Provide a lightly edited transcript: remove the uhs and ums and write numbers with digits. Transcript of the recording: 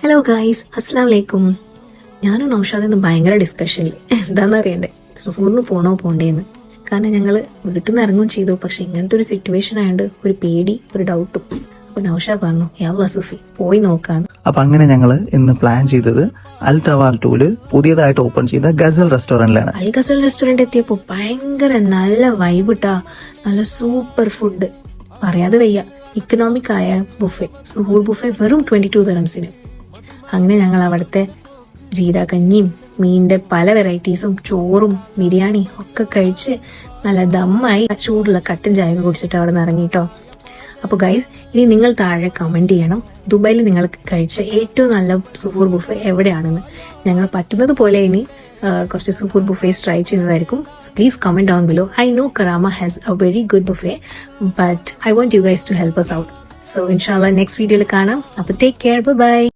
Hello guys, അസ്സാം വലൈക്കും. ഞാനും നൗഷാദിന്ന് ഭയങ്കര ഡിസ്കഷനിൽ എന്താണെന്ന് അറിയണ്ടേ, സുഹൂറിന് പോണോ പോണ്ടേന്ന്. കാരണം ഞങ്ങൾ വീട്ടിൽ നിന്ന് ഇറങ്ങുകയും ചെയ്തു. പക്ഷെ ഇങ്ങനത്തെ ഒരു സിറ്റുവേഷൻ ആയതുകൊണ്ട് ഒരു പേടി, ഒരു ഡൗട്ടും. അപ്പൊ നൗഷാദ് പറഞ്ഞു, യാ സുഫി പോയി നോക്കാന്ന്. അപ്പൊ അങ്ങനെ ഞങ്ങള് ഇന്ന് പ്ലാൻ ചെയ്തത് അൽ തവാൽ ടൂല് പുതിയതായിട്ട് ഓപ്പൺ ചെയ്ത ഗസൽ റെസ്റ്റോറന്റിലാണ്. അൽ ഗസൽ റെസ്റ്റോറന്റ് എത്തിയപ്പോ ഭയങ്കര നല്ല വൈബിട്ടാ, നല്ല സൂപ്പർ ഫുഡ്, പറയാതെ വയ്യ. ഇക്കണോമിക് ആയ ബുഫെ, സുഹൂർ ബുഫെ വെറും 22 ദിർഹംസിന്. അങ്ങനെ ഞങ്ങൾ അവിടുത്തെ ജീര കഞ്ഞിയും മീനിന്റെ പല വെറൈറ്റീസും ചോറും ബിരിയാണി ഒക്കെ കഴിച്ച് നല്ല ദമ്മായി ചൂടുള്ള കട്ടൻ ചായ കുടിച്ചിട്ട് അവിടെ നിന്ന് ഇറങ്ങിട്ടോ. അപ്പോൾ ഗൈസ്, ഇനി നിങ്ങൾ താഴെ കമന്റ് ചെയ്യണം ദുബായിൽ നിങ്ങൾക്ക് കഴിച്ച ഏറ്റവും നല്ല സുഹൂർ ബുഫെ എവിടെയാണെന്ന്. ഞങ്ങൾ പറ്റുന്നത് പോലെ ഇനി കുറച്ച് സുഹൂർ ബുഫേസ് ട്രൈ ചെയ്യുന്നതായിരിക്കും. So please comment down below. I know Karama has a very good buffet, but I want you guys to help us out. So ഇൻഷാല്ലാ നെക്സ്റ്റ് വീഡിയോയിൽ കാണാം. അപ്പോൾ ടേക്ക് കെയർ, ബൈ.